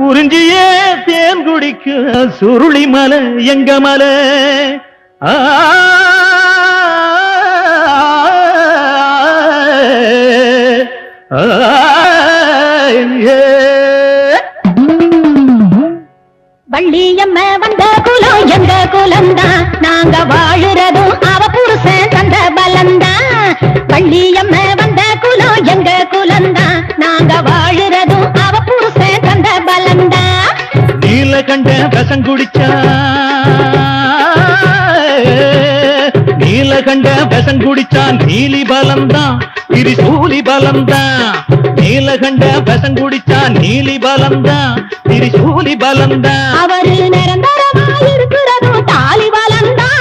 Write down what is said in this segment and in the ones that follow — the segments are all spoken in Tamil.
குறிஞ்சியே தேன் குடிக்க சுருளி மலை எங்க மலை வள்ளியம்ம வந்த குலம் எங்க குலம்தான் நாங்க வாழுறதும் அவ புருஷன் தந்த பலம்தான் வள்ளியம்ம வந்த குலம் எங்க குலம்தான் நாங்க வாழுறதும் அவ புருஷன் தந்த பலம்தான் நீலகண்ட விஷம் குடிச்சா நீலகண்ட விஷம் குடிச்சான் நீலி பலம்தான் திரிசூலி பலம்தான் நீலகண்ட விஷம் குடிச்சான் நீலி பலம்தான் திரிசூலி பலம்தான் அவரு நிரந்தரமாயிருக்கிறதும் தாலி பலம்தான்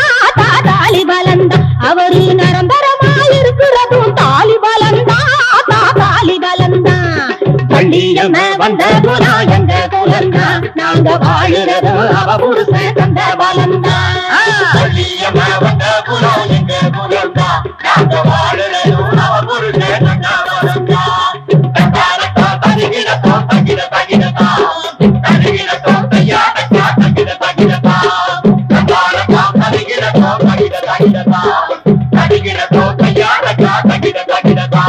தாலி பலம்தான் அவரு நிரந்தரமாயிருக்கிறதும் தாலி பலம்தான் தாலி பலம்தான் வள்ளியம்ம வந்த குலம் எங்க குலம்தான் நாங்க வாழுறதும் அவ புருஷன் தந்த பலம்தான் வள்ளியம்ம வந்த குலம் எங்க குலம்தான் நாங்க வாழுறதும் அவ புருஷன் தந்த பலம்தான் தந்தாரத்தா தகிடத்தா தகிடத்தா தகிடத்தா தையாடத்தா தகிடத்தா தந்தாரத்தா தகிடத்தா தகிடத்தா தகிடத்தா தையாடத்தா தகிடத்தா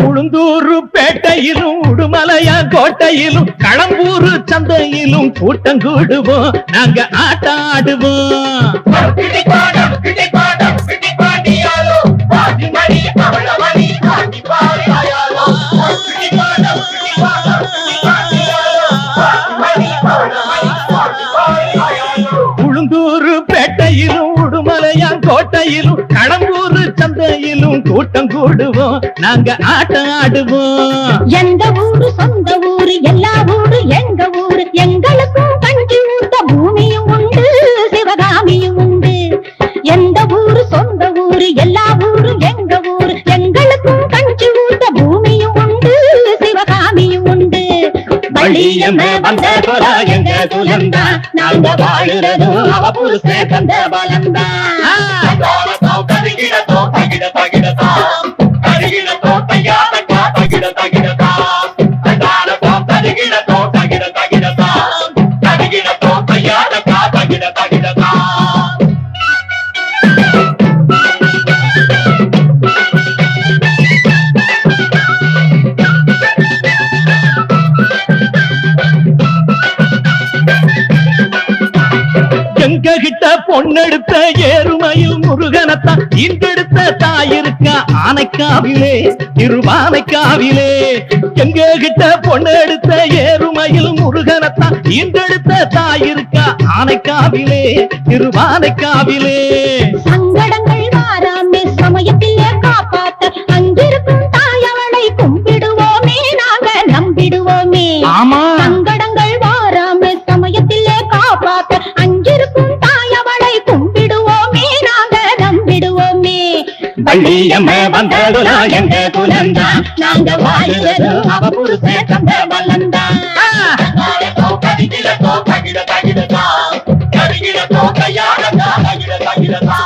உளுந்தூரு பேட்டையிலும் உடுமலையா கோட்டையிலும் களம்பூரு சந்தையிலும் கூட்டம் கூடுவோம் நாங்க ஆட்டம் ஆடுவோம் உளுந்தூரு பேட்டையிலும் உடுமலையா கோட்டையிலும் களம்பூரு சந்தையிலும் கூட்டம் கூடுவோம் நாங்க ஆட்டம் ஆடுவோம் எந்த ஊரு சொந்த ஊரு எல்லா ஊரு எங்க ஊரு எங்களுக்கும் கஞ்சி ஊத்த பூமியும் உண்டு சிவகாமியும் உண்டு எந்த ஊரு சொந்த ஊரு எல்லா ஊரு எங்க ஊரு எங்களுக்கும் கஞ்சி ஊத்த பூமியும் உண்டு சிவகாமியும் உண்டு வள்ளியம்ம வந்த குலம் எங்க குலம்தான் நாங்க வாழுறதும் அவ புருஷன் தந்த பலம்தான் எங்க கிட்ட பொண்ணெடுத்த ஏறுமையில் முருகனத்தான் இந்தெடுத்த தாயிருக்கா ஆனைக்காவிலே திருவானைக்காவிலே எங்க கிட்ட பொண்ணெடுத்த ஏறுமையில் முருகனத்தான் இந்தெடுத்த தாயிருக்கா ஆனைக்காவிலே திருவானைக்காவிலே சங்கடங்கள் வாராமே சமயத்திலே காப்பாத்த அங்கிருக்கும் தாயவளை கும்பிடுவோமே நாங்க நம்பிடுவோமே ஆமா சங்கடங்கள் வாராமே சமயத்திலே காப்பாத்த அங்கிருக்கும் தாயவளை கும்பிடுவோமே நாங்க நம்பிடுவோமே வள்ளியம்ம வந்த குலம் எங்க குலம்தான் நாங்க வாழுறதும் அவ புருஷன் தந்த பலம்தான் தகிடத்தா